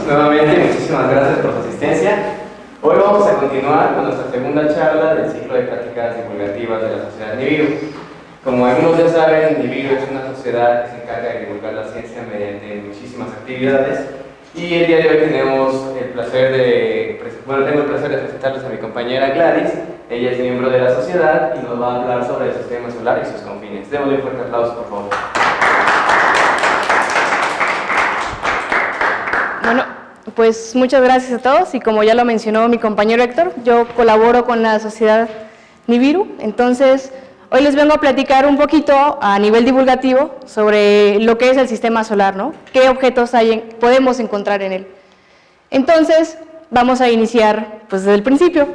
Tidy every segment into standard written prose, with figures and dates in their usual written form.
Nuevamente, muchísimas gracias por su asistencia. Hoy vamos a continuar con nuestra segunda charla del ciclo de prácticas divulgativas de la Sociedad Nibiru. Como algunos ya saben, Nibiru es una sociedad que se encarga de divulgar la ciencia mediante muchísimas actividades, y el día de hoy tengo el placer de presentarles a mi compañera Gladys. Ella es miembro de la sociedad y nos va a hablar sobre el sistema solar y sus confines. Démosle un fuerte aplauso, por favor. Bueno, pues muchas gracias a todos, y como ya lo mencionó mi compañero Héctor, yo colaboro con la Sociedad Nibiru. Entonces hoy les vengo a platicar un poquito a nivel divulgativo sobre lo que es el sistema solar, ¿no? ¿Qué objetos podemos encontrar en él? Entonces vamos a iniciar pues desde el principio.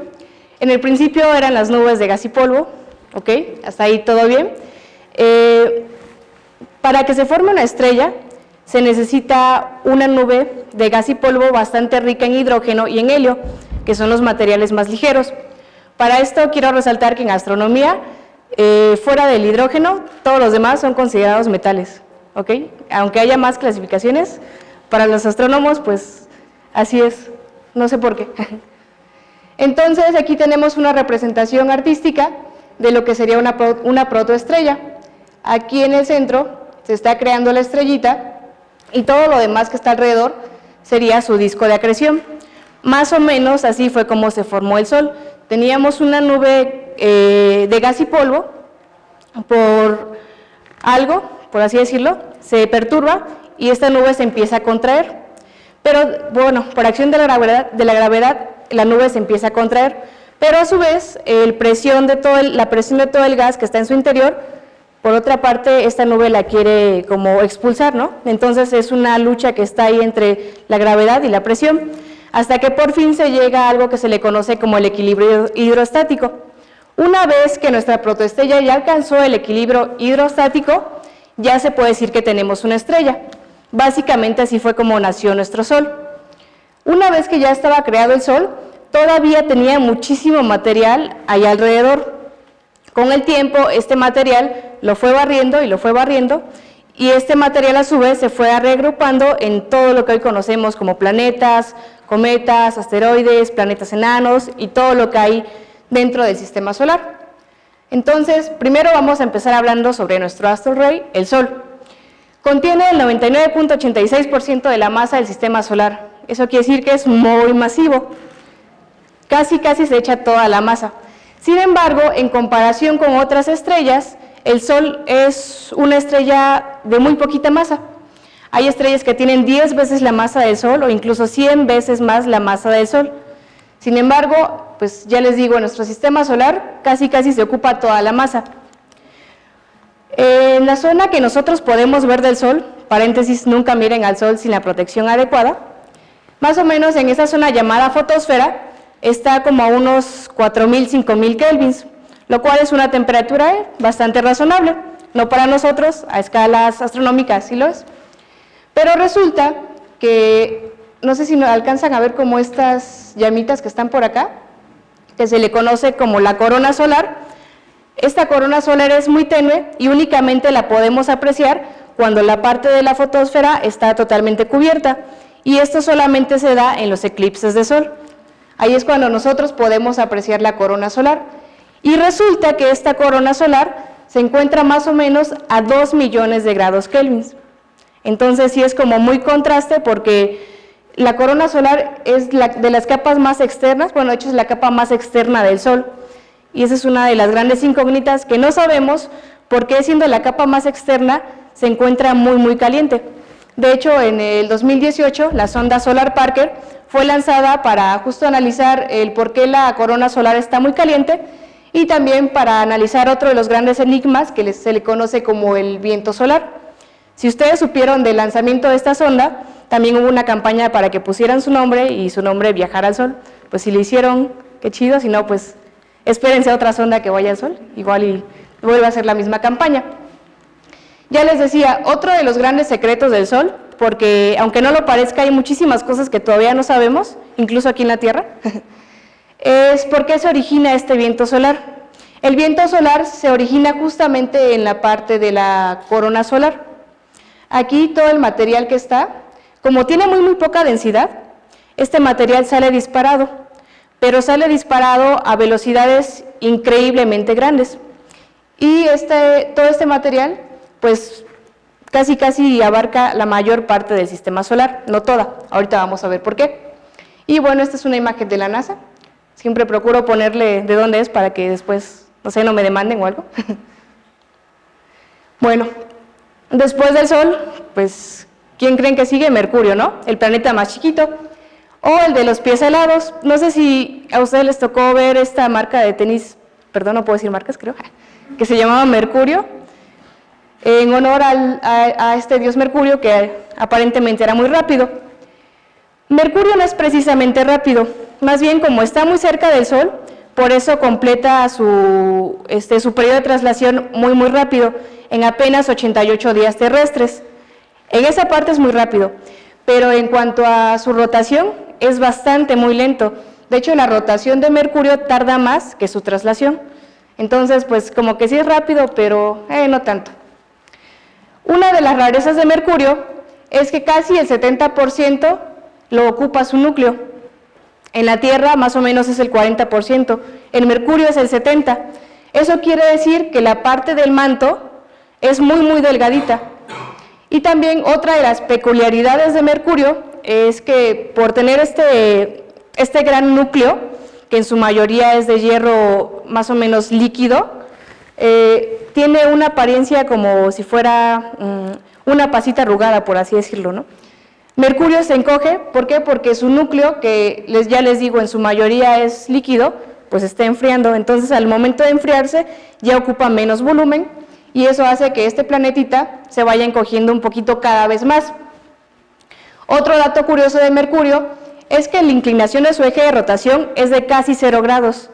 En el principio eran las nubes de gas y polvo, ¿ok? Hasta ahí todo bien. Para que se forme una estrella se necesita una nube de gas y polvo bastante rica en hidrógeno y en helio, que son los materiales más ligeros. Para esto quiero resaltar que en astronomía, fuera del hidrógeno, todos los demás son considerados metales, ¿ok? Aunque haya más clasificaciones, para los astrónomos, pues así es, no sé por qué. Entonces aquí tenemos una representación artística de lo que sería una protoestrella. Aquí en el centro se está creando la estrellita, y todo lo demás que está alrededor sería su disco de acreción. Más o menos así fue como se formó el Sol. Teníamos una nube de gas y polvo, por algo, por así decirlo, se perturba y esta nube se empieza a contraer. Pero bueno, por acción de la gravedad, la nube se empieza a contraer, pero a su vez la presión de todo el gas que está en su interior, por otra parte, esta nube la quiere como expulsar, ¿no? Entonces es una lucha que está ahí entre la gravedad y la presión, hasta que por fin se llega a algo que se le conoce como el equilibrio hidrostático. Una vez que nuestra protoestrella ya alcanzó el equilibrio hidrostático, ya se puede decir que tenemos una estrella. Básicamente así fue como nació nuestro Sol. Una vez que ya estaba creado el Sol, todavía tenía muchísimo material ahí alrededor. Con el tiempo, este material lo fue barriendo y este material a su vez se fue reagrupando en todo lo que hoy conocemos como planetas, cometas, asteroides, planetas enanos y todo lo que hay dentro del sistema solar. Entonces, primero vamos a empezar hablando sobre nuestro astro rey, el Sol. Contiene el 99.86% de la masa del sistema solar. Eso quiere decir que es muy masivo. Casi se echa toda la masa. Sin embargo, en comparación con otras estrellas, el Sol es una estrella de muy poquita masa. Hay estrellas que tienen 10 veces la masa del Sol o incluso 100 veces más la masa del Sol. Sin embargo, pues ya les digo, en nuestro sistema solar casi se ocupa toda la masa. En la zona que nosotros podemos ver del Sol, paréntesis, nunca miren al Sol sin la protección adecuada, más o menos en esa zona llamada fotosfera, está como a unos 4.000, 5.000 kelvins, lo cual es una temperatura bastante razonable, no para nosotros, a escalas astronómicas sí lo es. Pero resulta que, no sé si nos alcanzan a ver como estas llamitas que están por acá, que se le conoce como la corona solar. Esta corona solar es muy tenue y únicamente la podemos apreciar cuando la parte de la fotosfera está totalmente cubierta, y esto solamente se da en los eclipses de Sol. Ahí es cuando nosotros podemos apreciar la corona solar. Y resulta que esta corona solar se encuentra más o menos a 2 millones de grados kelvins. Entonces sí es como muy contraste, porque la corona solar es de las capas más externas, bueno, de hecho es la capa más externa del Sol. Y esa es una de las grandes incógnitas que no sabemos por qué, siendo la capa más externa, se encuentra muy caliente. De hecho, en el 2018, la sonda Solar Parker fue lanzada para justo analizar el por qué la corona solar está muy caliente, y también para analizar otro de los grandes enigmas que se le conoce como el viento solar. Si ustedes supieron del lanzamiento de esta sonda, también hubo una campaña para que pusieran su nombre y su nombre viajara al Sol. Pues si lo hicieron, qué chido, si no, pues espérense a otra sonda que vaya al Sol, igual y vuelve a hacer la misma campaña. Ya les decía, otro de los grandes secretos del Sol, porque aunque no lo parezca, hay muchísimas cosas que todavía no sabemos, incluso aquí en la Tierra, es por qué se origina este viento solar. El viento solar se origina justamente en la parte de la corona solar. Aquí todo el material que está Como tiene muy poca densidad, este material sale disparado, pero sale disparado a velocidades increíblemente grandes. Y todo este material, pues casi abarca la mayor parte del sistema solar, no toda. Ahorita vamos a ver por qué. Y bueno, esta es una imagen de la NASA. Siempre procuro ponerle de dónde es para que después, no sé, no me demanden o algo. Bueno, después del Sol, pues, ¿quién creen que sigue? Mercurio, ¿no? El planeta más chiquito. O el de los pies helados. No sé si a ustedes les tocó ver esta marca de tenis, perdón, no puedo decir marcas, creo, que se llamaba Mercurio, en honor a este dios Mercurio, que aparentemente era muy rápido. Mercurio no es precisamente rápido, más bien como está muy cerca del Sol, por eso completa su periodo de traslación muy rápido, en apenas 88 días terrestres. En esa parte es muy rápido, pero en cuanto a su rotación, es bastante muy lento. De hecho, la rotación de Mercurio tarda más que su traslación. Entonces, pues como que sí es rápido, pero no tanto. Una de las rarezas de Mercurio es que casi el 70% lo ocupa su núcleo. En la Tierra más o menos es el 40%, en Mercurio es el 70%. Eso quiere decir que la parte del manto es muy delgadita. Y también otra de las peculiaridades de Mercurio es que por tener este gran núcleo, que en su mayoría es de hierro más o menos líquido, tiene una apariencia como si fuera una pasita arrugada, por así decirlo, ¿no? Mercurio se encoge, ¿por qué? Porque su núcleo, que ya les digo, en su mayoría es líquido, pues está enfriando, entonces al momento de enfriarse ya ocupa menos volumen y eso hace que este planetita se vaya encogiendo un poquito cada vez más. Otro dato curioso de Mercurio es que la inclinación de su eje de rotación es de casi 0 grados.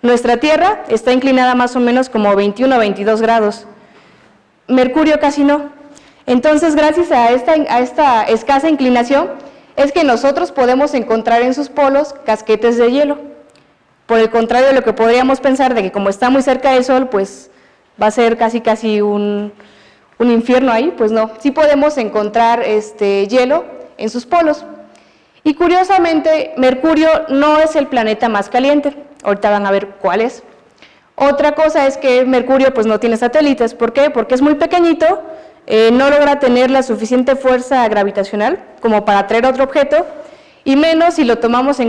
Nuestra Tierra está inclinada más o menos como 21 o 22 grados. Mercurio casi no. Entonces, gracias a esta escasa inclinación, es que nosotros podemos encontrar en sus polos casquetes de hielo. Por el contrario de lo que podríamos pensar de que como está muy cerca del Sol, pues va a ser casi un infierno ahí, pues no. Sí podemos encontrar hielo en sus polos. Y curiosamente, Mercurio no es el planeta más caliente. Ahorita van a ver cuál es. Otra cosa es que Mercurio pues no tiene satélites. ¿Por qué? Porque es muy pequeñito, no logra tener la suficiente fuerza gravitacional como para atraer otro objeto, y menos si tomamos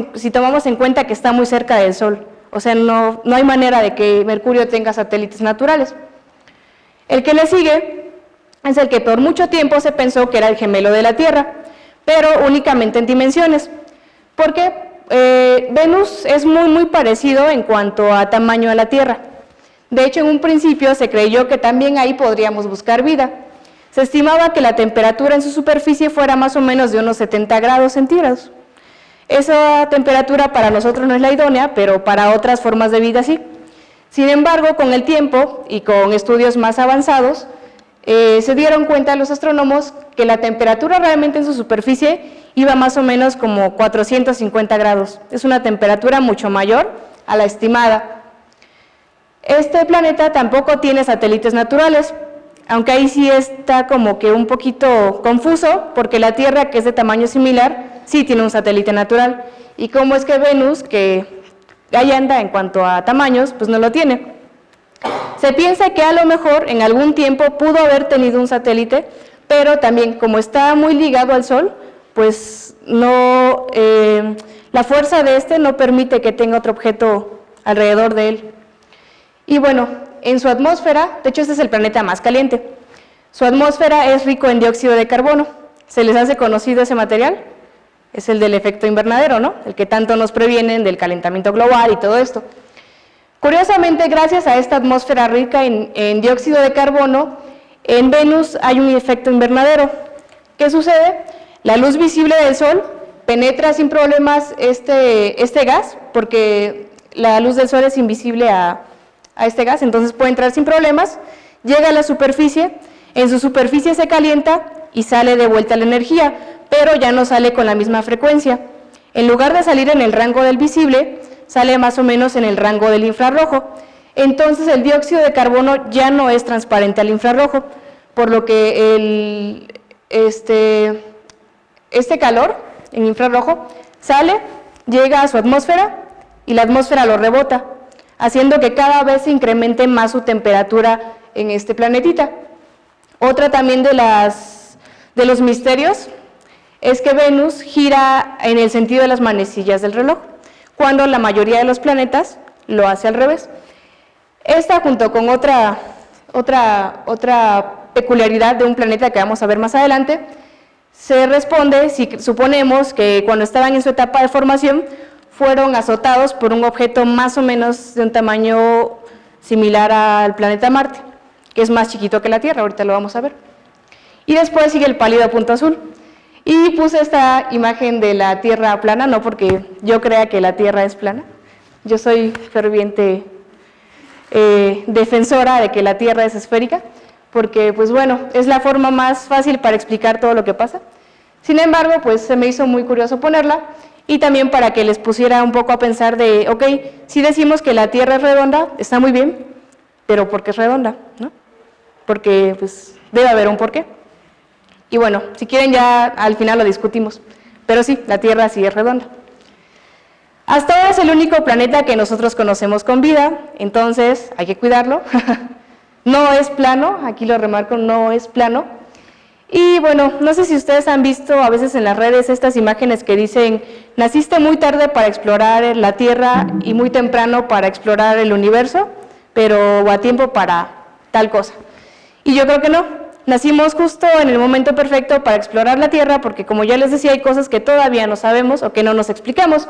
en cuenta que está muy cerca del Sol. O sea, no hay manera de que Mercurio tenga satélites naturales. El que le sigue es el que por mucho tiempo se pensó que era el gemelo de la Tierra, pero únicamente en dimensiones. Porque Venus es muy parecido en cuanto a tamaño a la Tierra. De hecho, en un principio se creyó que también ahí podríamos buscar vida. Se estimaba que la temperatura en su superficie fuera más o menos de unos 70 grados centígrados. Esa temperatura para nosotros no es la idónea, pero para otras formas de vida sí. Sin embargo, con el tiempo y con estudios más avanzados, se dieron cuenta los astrónomos que la temperatura realmente en su superficie iba más o menos como 450 grados. Es una temperatura mucho mayor a la estimada. Este planeta tampoco tiene satélites naturales, aunque ahí sí está como que un poquito confuso, porque la Tierra, que es de tamaño similar, sí tiene un satélite natural. Y como es que Venus, que ahí anda en cuanto a tamaños, pues no lo tiene. Se piensa que a lo mejor en algún tiempo pudo haber tenido un satélite, pero también como está muy ligado al Sol, pues no, la fuerza de no permite que tenga otro objeto alrededor de él. Y bueno, en su atmósfera, de hecho este es el planeta más caliente, su atmósfera es rico en dióxido de carbono. ¿Se les hace conocido ese material? Es el del efecto invernadero, ¿no? El que tanto nos previenen del calentamiento global y todo esto. Curiosamente, gracias a esta atmósfera rica en dióxido de carbono, en Venus hay un efecto invernadero. ¿Qué sucede? La luz visible del Sol penetra sin problemas este gas, porque la luz del Sol es invisible a este gas, entonces puede entrar sin problemas, llega a la superficie, en su superficie se calienta y sale de vuelta la energía, pero ya no sale con la misma frecuencia. En lugar de salir en el rango del visible, sale más o menos en el rango del infrarrojo. Entonces el dióxido de carbono ya no es transparente al infrarrojo, por lo que este calor en infrarrojo sale, llega a su atmósfera y la atmósfera lo rebota, haciendo que cada vez se incremente más su temperatura en este planetita. Otra también de los misterios es que Venus gira en el sentido de las manecillas del reloj, cuando la mayoría de los planetas lo hace al revés. Esta, junto con otra peculiaridad de un planeta que vamos a ver más adelante, se responde si suponemos que cuando estaban en su etapa de formación fueron azotados por un objeto más o menos de un tamaño similar al planeta Marte, que es más chiquito que la Tierra, ahorita lo vamos a ver. Y después sigue el pálido punto azul. Y puse esta imagen de la Tierra plana, no porque yo crea que la Tierra es plana, yo soy ferviente defensora de que la Tierra es esférica, porque pues bueno, es la forma más fácil para explicar todo lo que pasa. Sin embargo, pues se me hizo muy curioso ponerla, y también para que les pusiera un poco a pensar de, ok, si decimos que la Tierra es redonda, está muy bien, pero ¿por qué es redonda? ¿No? Porque pues debe haber un porqué. Y bueno, si quieren ya al final lo discutimos, pero sí, la Tierra sí es redonda. Hasta ahora es el único planeta que nosotros conocemos con vida, entonces hay que cuidarlo. No es plano, aquí lo remarco, no es plano. Y bueno, no sé si ustedes han visto a veces en las redes estas imágenes que dicen, naciste muy tarde para explorar la Tierra y muy temprano para explorar el universo, pero a tiempo para tal cosa. Y yo creo que no, nacimos justo en el momento perfecto para explorar la Tierra, porque como ya les decía, hay cosas que todavía no sabemos o que no nos explicamos.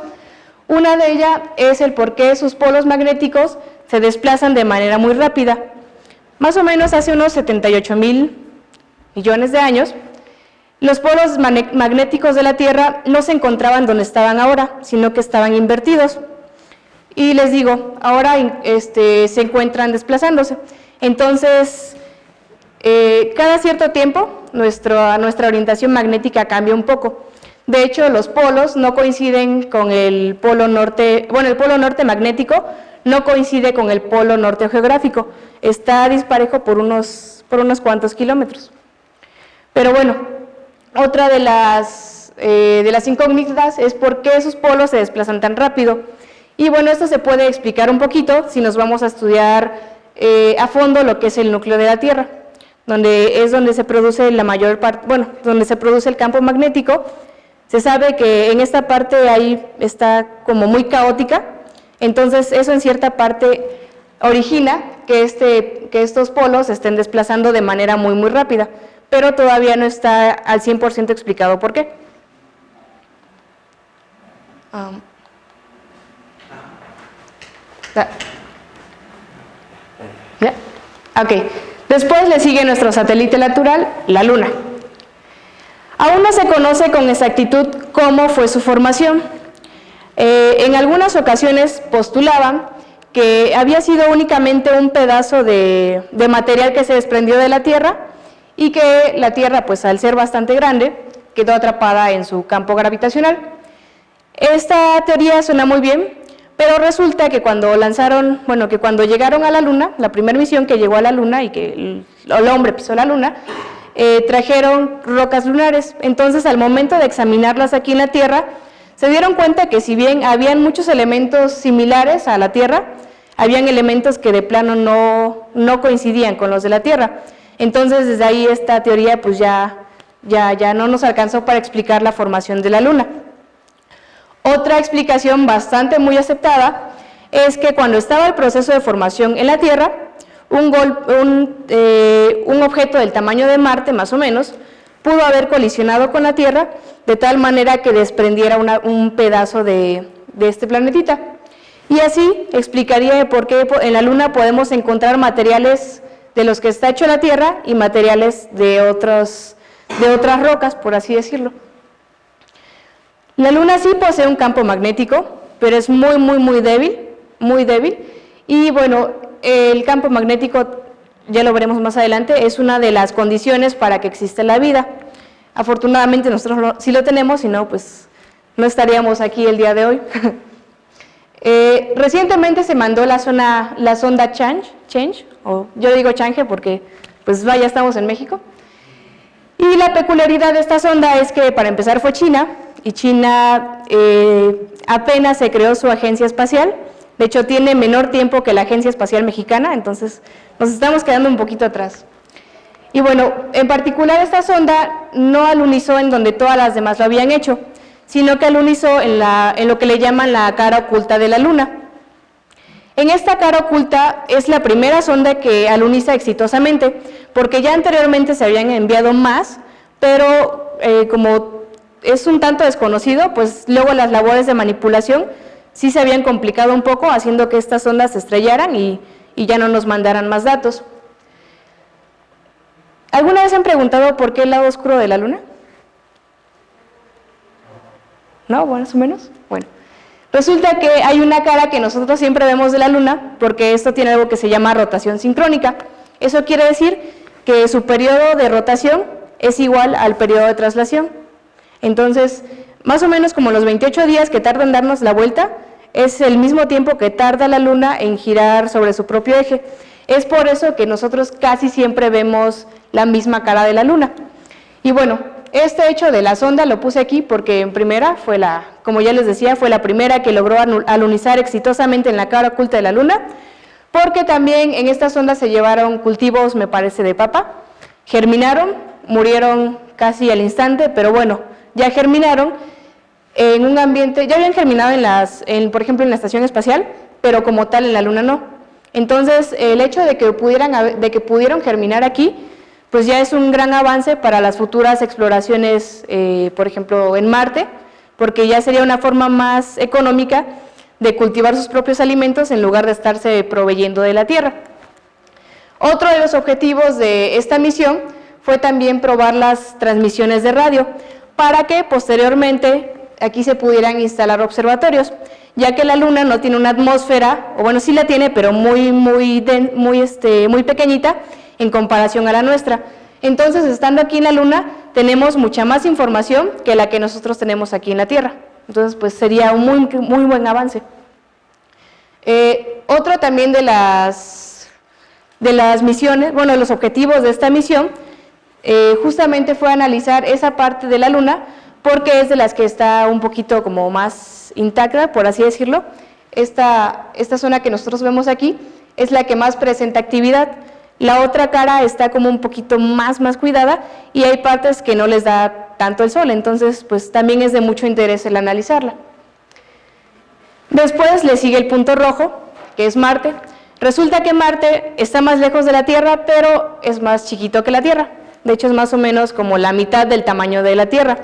Una de ellas es el por qué sus polos magnéticos se desplazan de manera muy rápida. Más o menos hace unos 78,000 millones de años, los polos magnéticos de la Tierra no se encontraban donde estaban ahora, sino que estaban invertidos. Y les digo, ahora se encuentran desplazándose. Entonces, cada cierto tiempo, nuestra orientación magnética cambia un poco. De hecho, los polos no coinciden con el polo norte, bueno, el polo norte magnético no coincide con el polo norte geográfico, está disparejo por unos cuantos kilómetros. Pero bueno, otra de las incógnitas es por qué esos polos se desplazan tan rápido. Y bueno, esto se puede explicar un poquito si nos vamos a estudiar a fondo lo que es el núcleo de la Tierra, donde se produce la mayor parte, bueno, donde se produce el campo magnético. Se sabe que en esta parte ahí está como muy caótica, entonces eso en cierta parte origina que estos polos estén desplazando de manera muy muy rápida, pero todavía no está al 100% explicado por qué. ¿Ya? Ok, después le sigue nuestro satélite natural, la Luna. Aún no se conoce con exactitud cómo fue su formación. En algunas ocasiones postulaban que había sido únicamente un pedazo de material que se desprendió de la Tierra y que la Tierra, pues al ser bastante grande, quedó atrapada en su campo gravitacional. Esta teoría suena muy bien, pero resulta que cuando llegaron a la Luna, la primera misión que llegó a la Luna y que el hombre pisó la Luna, trajeron rocas lunares. Entonces, al momento de examinarlas aquí en la Tierra, se dieron cuenta que si bien habían muchos elementos similares a la Tierra, habían elementos que de plano no coincidían con los de la Tierra. Entonces, desde ahí esta teoría pues ya no nos alcanzó para explicar la formación de la Luna. Otra explicación bastante muy aceptada es que cuando estaba el proceso de formación en la Tierra, un objeto del tamaño de Marte, más o menos, pudo haber colisionado con la Tierra de tal manera que desprendiera un pedazo de este planetita. Y así explicaría por qué en la Luna podemos encontrar materiales de los que está hecho la Tierra y materiales de otras rocas, por así decirlo. La Luna sí posee un campo magnético, pero es muy, muy, muy débil, y bueno, el campo magnético, ya lo veremos más adelante, es una de las condiciones para que exista la vida. Afortunadamente nosotros sí lo tenemos, si no, pues no estaríamos aquí el día de hoy. Recientemente se mandó la sonda Change, o yo digo Change porque pues ya estamos en México. Y la peculiaridad de esta sonda es que para empezar fue China, y China apenas se creó su agencia espacial. De hecho tiene menor tiempo que la Agencia Espacial Mexicana, entonces nos estamos quedando un poquito atrás. Y bueno, en particular esta sonda no alunizó en donde todas las demás lo habían hecho, sino que alunizó en lo que le llaman la cara oculta de la Luna. En esta cara oculta es la primera sonda que aluniza exitosamente, porque ya anteriormente se habían enviado más, pero como es un tanto desconocido, pues luego las labores de manipulación sí se habían complicado un poco, haciendo que estas sondas se estrellaran y ya no nos mandaran más datos. ¿Alguna vez han preguntado por qué el lado oscuro de la Luna? ¿No? ¿Más o menos? Bueno. Resulta que hay una cara que nosotros siempre vemos de la Luna, porque esto tiene algo que se llama rotación sincrónica. Eso quiere decir que su periodo de rotación es igual al periodo de traslación. Entonces, más o menos como los 28 días que tarda en darnos la vuelta, es el mismo tiempo que tarda la Luna en girar sobre su propio eje. Es por eso que nosotros casi siempre vemos la misma cara de la Luna. Y bueno, este hecho de la sonda lo puse aquí porque en primera fue como ya les decía, fue la primera que logró alunizar exitosamente en la cara oculta de la Luna, porque también en esta sonda se llevaron cultivos, me parece, de papa, germinaron, murieron casi al instante, pero bueno, ya germinaron en un ambiente, ya habían germinado por ejemplo en la estación espacial, pero como tal en la Luna no. Entonces, el hecho de que pudieron germinar aquí, pues ya es un gran avance para las futuras exploraciones, por ejemplo, en Marte, porque ya sería una forma más económica de cultivar sus propios alimentos en lugar de estarse proveyendo de la Tierra. Otro de los objetivos de esta misión fue también probar las transmisiones de radio, para que posteriormente aquí se pudieran instalar observatorios, ya que la Luna no tiene una atmósfera, o bueno, sí la tiene, pero muy pequeñita en comparación a la nuestra. Entonces, estando aquí en la Luna, tenemos mucha más información que la que nosotros tenemos aquí en la Tierra. Entonces, pues sería un muy buen avance. Otro también de las misiones, bueno, los objetivos de esta misión, justamente fue analizar esa parte de la Luna, porque es de las que está un poquito como más intacta, por así decirlo. Esta zona que nosotros vemos aquí es la que más presenta actividad. La otra cara está como un poquito más cuidada y hay partes que no les da tanto el sol, entonces pues también es de mucho interés el analizarla. Después le sigue el punto rojo, que es Marte. Resulta que Marte está más lejos de la Tierra, pero es más chiquito que la Tierra. De hecho, es más o menos como la mitad del tamaño de la Tierra.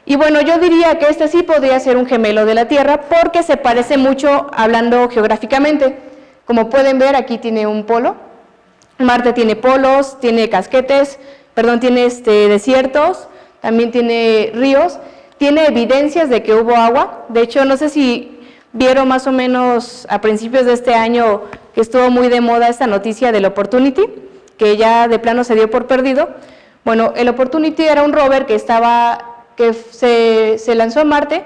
Y bueno, yo diría que este sí podría ser un gemelo de la Tierra porque se parece mucho hablando geográficamente. Como pueden ver, aquí tiene un polo. Marte tiene polos, tiene casquetes, tiene desiertos, también tiene ríos, tiene evidencias de que hubo agua. De hecho, no sé si vieron más o menos a principios de este año que estuvo muy de moda esta noticia del Opportunity, que ya de plano se dio por perdido. Bueno, el Opportunity era un rover que se lanzó a Marte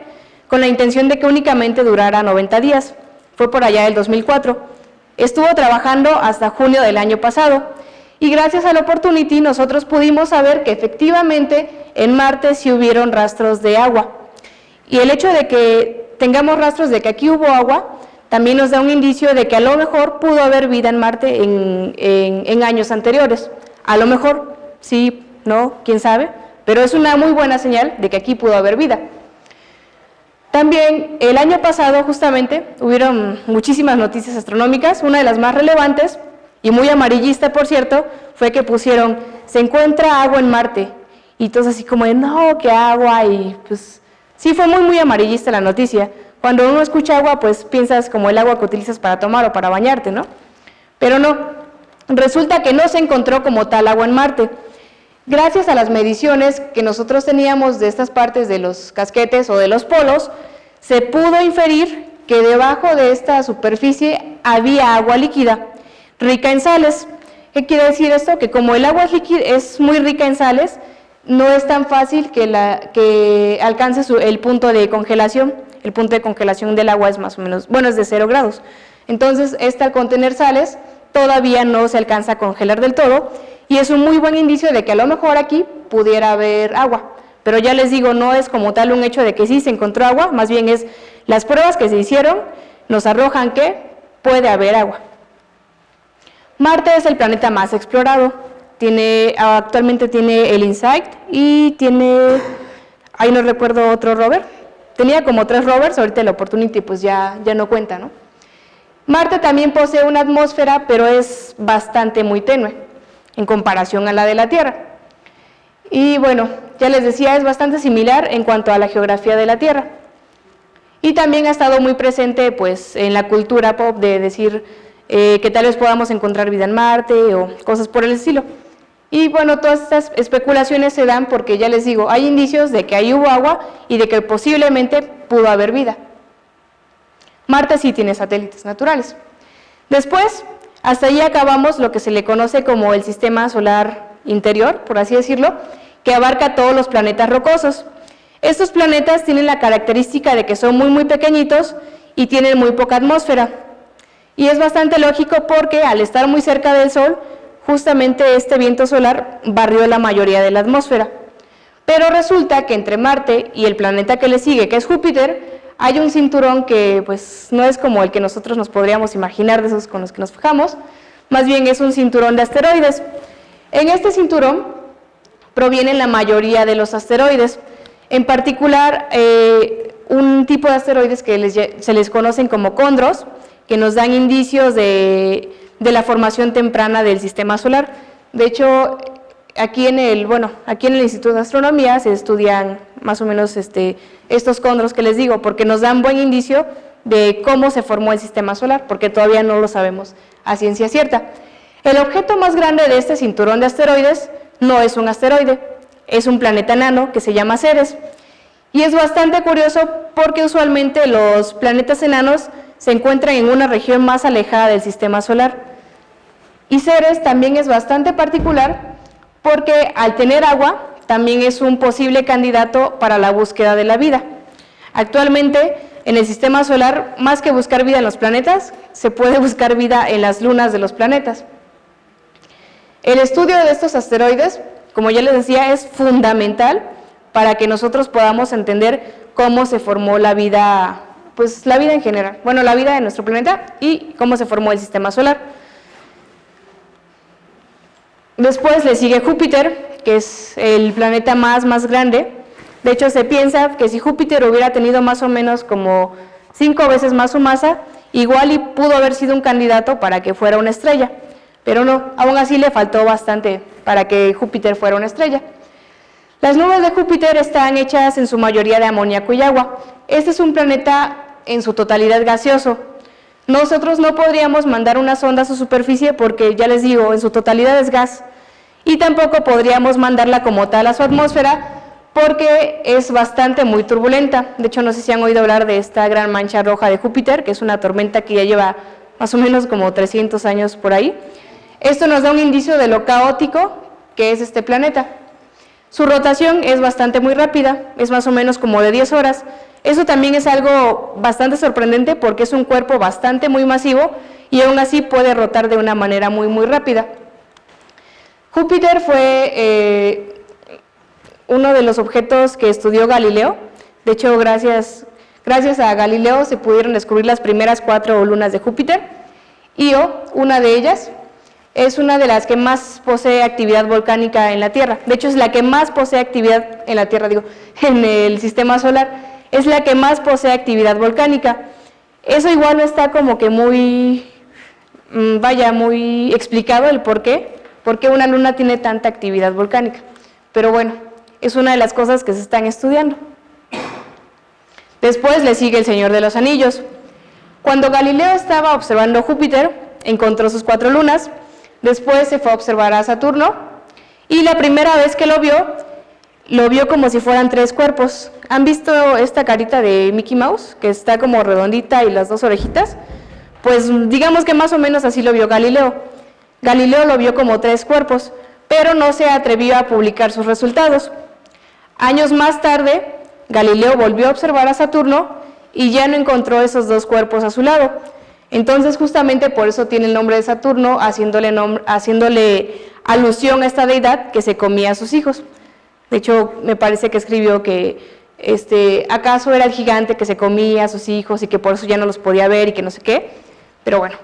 con la intención de que únicamente durara 90 días. Fue por allá del 2004. Estuvo trabajando hasta junio del año pasado y gracias al Opportunity nosotros pudimos saber que efectivamente en Marte sí hubieron rastros de agua. Y el hecho de que tengamos rastros de que aquí hubo agua también nos da un indicio de que a lo mejor pudo haber vida en Marte en años anteriores. A lo mejor, sí, no, quién sabe, pero es una muy buena señal de que aquí pudo haber vida. También el año pasado justamente hubieron muchísimas noticias astronómicas. Una de las más relevantes y muy amarillista, por cierto, fue que pusieron se encuentra agua en Marte y todos así como de no, ¿qué agua? Y pues sí fue muy amarillista la noticia. Cuando uno escucha agua pues piensas como el agua que utilizas para tomar o para bañarte, ¿no? Pero no, resulta que no se encontró como tal agua en Marte. Gracias a las mediciones que nosotros teníamos de estas partes de los casquetes o de los polos, se pudo inferir que debajo de esta superficie había agua líquida, rica en sales. ¿Qué quiere decir esto? Que como el agua es muy rica en sales, no es tan fácil que alcance el punto de congelación. El punto de congelación del agua es más o menos, bueno, es de 0 grados. Entonces, al contener sales, todavía no se alcanza a congelar del todo, y es un muy buen indicio de que a lo mejor aquí pudiera haber agua. Pero ya les digo, no es como tal un hecho de que sí se encontró agua, más bien es las pruebas que se hicieron nos arrojan que puede haber agua. Marte es el planeta más explorado. Actualmente tiene el InSight y tiene, ahí no recuerdo otro rover. Tenía como 3 rovers, ahorita el Opportunity pues ya no cuenta, ¿no? Marte también posee una atmósfera, pero es bastante muy tenue en comparación a la de la Tierra. Y bueno, ya les decía, es bastante similar en cuanto a la geografía de la Tierra. Y también ha estado muy presente pues, en la cultura pop de decir que tal vez podamos encontrar vida en Marte o cosas por el estilo. Y bueno, todas estas especulaciones se dan porque, ya les digo, hay indicios de que ahí hubo agua y de que posiblemente pudo haber vida. Marte sí tiene satélites naturales. Después, hasta allí acabamos lo que se le conoce como el sistema solar interior, por así decirlo, que abarca todos los planetas rocosos. Estos planetas tienen la característica de que son muy pequeñitos y tienen muy poca atmósfera. Y es bastante lógico porque al estar muy cerca del Sol, justamente este viento solar barrió la mayoría de la atmósfera. Pero resulta que entre Marte y el planeta que le sigue, que es Júpiter, hay un cinturón que pues no es como el que nosotros nos podríamos imaginar de esos con los que nos fijamos, más bien es un cinturón de asteroides. En este cinturón provienen la mayoría de los asteroides, en particular un tipo de asteroides que se les conocen como condros, que nos dan indicios de la formación temprana del sistema solar. De hecho, aquí en el Instituto de Astronomía se estudian más o menos estos condros que les digo, porque nos dan buen indicio de cómo se formó el sistema solar, porque todavía no lo sabemos a ciencia cierta. El objeto más grande de este cinturón de asteroides no es un asteroide, es un planeta enano que se llama Ceres. Y es bastante curioso porque usualmente los planetas enanos se encuentran en una región más alejada del sistema solar. Y Ceres también es bastante particular porque al tener agua también es un posible candidato para la búsqueda de la vida. Actualmente en el sistema solar, más que buscar vida en los planetas, se puede buscar vida en las lunas de los planetas. El estudio de estos asteroides, como ya les decía, es fundamental para que nosotros podamos entender cómo se formó la vida, pues la vida en general, bueno, la vida de nuestro planeta y cómo se formó el sistema solar. Después le sigue Júpiter, que es el planeta más grande. De hecho, se piensa que si Júpiter hubiera tenido más o menos como 5 veces más su masa, igual y pudo haber sido un candidato para que fuera una estrella. Pero no, aún así le faltó bastante para que Júpiter fuera una estrella. Las nubes de Júpiter están hechas en su mayoría de amoníaco y agua. Este es un planeta en su totalidad gaseoso. Nosotros no podríamos mandar una sonda a su superficie porque, ya les digo, en su totalidad es gas. Y tampoco podríamos mandarla como tal a su atmósfera porque es bastante muy turbulenta. De hecho, no sé si han oído hablar de esta gran mancha roja de Júpiter, que es una tormenta que ya lleva más o menos como 300 años por ahí. Esto nos da un indicio de lo caótico que es este planeta. Su rotación es bastante muy rápida, es más o menos como de 10 horas. Eso también es algo bastante sorprendente porque es un cuerpo bastante muy masivo y aún así puede rotar de una manera muy rápida. Júpiter fue uno de los objetos que estudió Galileo. De hecho, gracias a Galileo se pudieron descubrir las primeras 4 lunas de Júpiter. Io, una de ellas, es una de las que más posee actividad volcánica en la Tierra. De hecho, es la que más posee actividad en la Tierra, en el sistema solar. Es la que más posee actividad volcánica. Eso igual no está como que muy explicado el por qué una luna tiene tanta actividad volcánica. Pero bueno, es una de las cosas que se están estudiando. Después le sigue el Señor de los Anillos. Cuando Galileo estaba observando Júpiter, encontró sus 4 lunas. Después se fue a observar a Saturno y la primera vez que lo vio como si fueran 3 cuerpos. ¿Han visto esta carita de Mickey Mouse? Que está como redondita y las 2 orejitas. Pues digamos que más o menos así lo vio Galileo. Galileo lo vio como 3 cuerpos, pero no se atrevió a publicar sus resultados. Años más tarde, Galileo volvió a observar a Saturno y ya no encontró esos 2 cuerpos a su lado. Entonces, justamente por eso tiene el nombre de Saturno, haciéndole alusión a esta deidad que se comía a sus hijos. De hecho, me parece que escribió que acaso era el gigante que se comía a sus hijos y que por eso ya no los podía ver y que no sé qué. Pero bueno,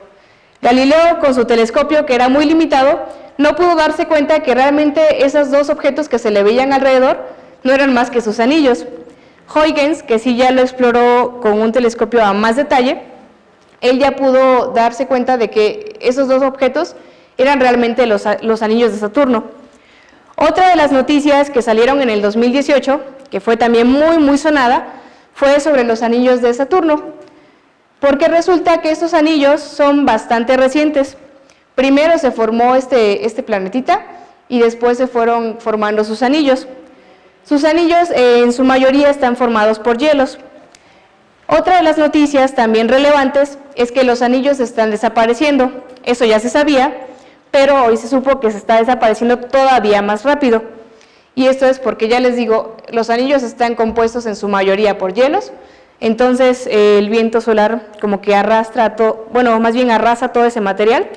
Galileo, con su telescopio, que era muy limitado, no pudo darse cuenta que realmente esos dos objetos que se le veían alrededor no eran más que sus anillos. Huygens, que sí ya lo exploró con un telescopio a más detalle, él ya pudo darse cuenta de que esos dos objetos eran realmente los anillos de Saturno. Otra de las noticias que salieron en el 2018, que fue también muy sonada, fue sobre los anillos de Saturno, porque resulta que estos anillos son bastante recientes. Primero se formó este planetita y después se fueron formando sus anillos. Sus anillos en su mayoría están formados por hielos. Otra de las noticias también relevantes es que los anillos están desapareciendo. Eso ya se sabía, pero hoy se supo que se está desapareciendo todavía más rápido. Y esto es porque, ya les digo, los anillos están compuestos en su mayoría por hielos, entonces el viento solar como que arrastra todo, bueno, más bien arrasa todo ese material,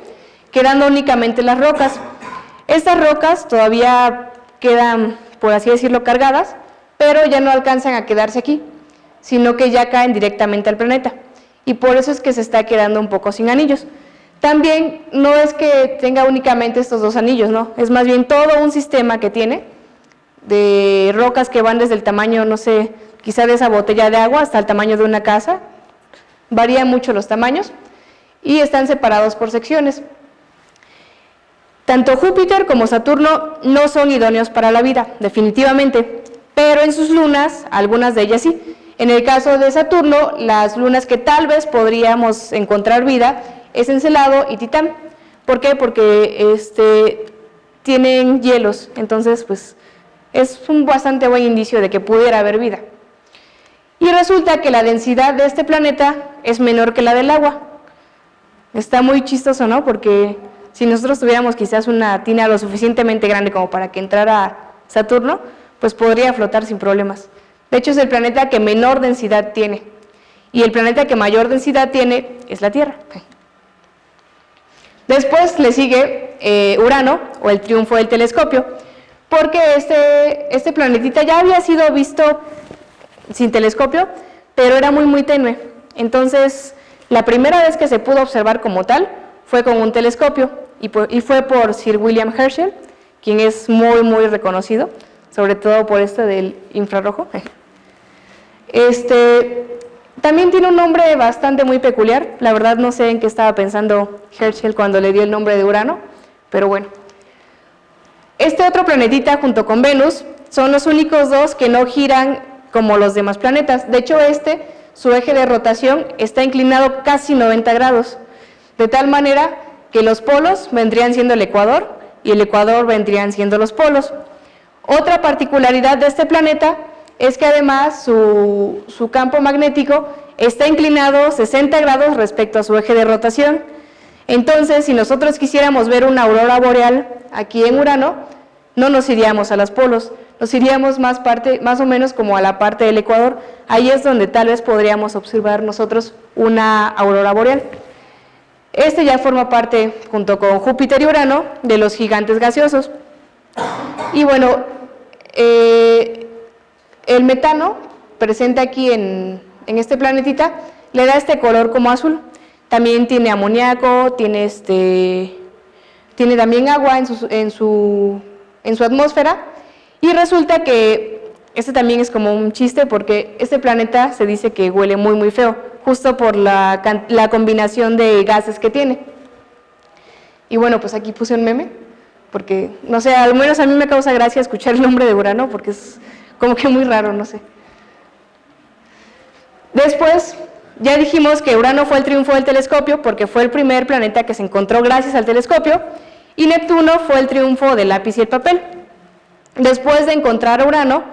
quedando únicamente las rocas. Estas rocas todavía quedan, por así decirlo, cargadas, pero ya no alcanzan a quedarse aquí, sino que ya caen directamente al planeta, y por eso es que se está quedando un poco sin anillos. También no es que tenga únicamente estos dos anillos, no, es más bien todo un sistema que tiene de rocas que van desde el tamaño, no sé, quizá de esa botella de agua hasta el tamaño de una casa, varían mucho los tamaños, y están separados por secciones. Tanto Júpiter como Saturno no son idóneos para la vida, definitivamente, pero en sus lunas, algunas de ellas sí. En el caso de Saturno, las lunas que tal vez podríamos encontrar vida es Encelado y Titán. ¿Por qué? Porque tienen hielos, entonces pues es un bastante buen indicio de que pudiera haber vida. Y resulta que la densidad de este planeta es menor que la del agua. Está muy chistoso, ¿no? Porque si nosotros tuviéramos quizás una tina lo suficientemente grande como para que entrara Saturno, pues podría flotar sin problemas. De hecho, es el planeta que menor densidad tiene. Y el planeta que mayor densidad tiene es la Tierra. Después le sigue Urano, o el triunfo del telescopio, porque este planetita ya había sido visto sin telescopio, pero era muy tenue. Entonces, la primera vez que se pudo observar como tal fue con un telescopio, y fue por Sir William Herschel, quien es muy reconocido, sobre todo por esto del infrarrojo. También tiene un nombre bastante muy peculiar, la verdad no sé en qué estaba pensando Herschel cuando le dio el nombre de Urano, pero bueno. Este otro planetita junto con Venus son los únicos dos que no giran como los demás planetas. De hecho, su eje de rotación está inclinado casi 90 grados, de tal manera que los polos vendrían siendo el ecuador y el ecuador vendrían siendo los polos. Otra particularidad de este planeta es que además su campo magnético está inclinado 60 grados respecto a su eje de rotación. Entonces, si nosotros quisiéramos ver una aurora boreal aquí en Urano, no nos iríamos a los polos, nos iríamos más o menos como a la parte del ecuador. Ahí es donde tal vez podríamos observar nosotros una aurora boreal. Ya forma parte, junto con Júpiter y Urano, de los gigantes gaseosos. Y bueno, el metano, presente aquí en este planetita, le da este color como azul. También tiene amoníaco, tiene también agua en su atmósfera, y resulta que también es como un chiste porque este planeta se dice que huele muy feo, justo por la combinación de gases que tiene. Y bueno, pues aquí puse un meme, porque, no sé, al menos a mí me causa gracia escuchar el nombre de Urano, porque es como que muy raro, no sé. Después, ya dijimos que Urano fue el triunfo del telescopio, porque fue el primer planeta que se encontró gracias al telescopio, y Neptuno fue el triunfo del lápiz y el papel. Después de encontrar a Urano,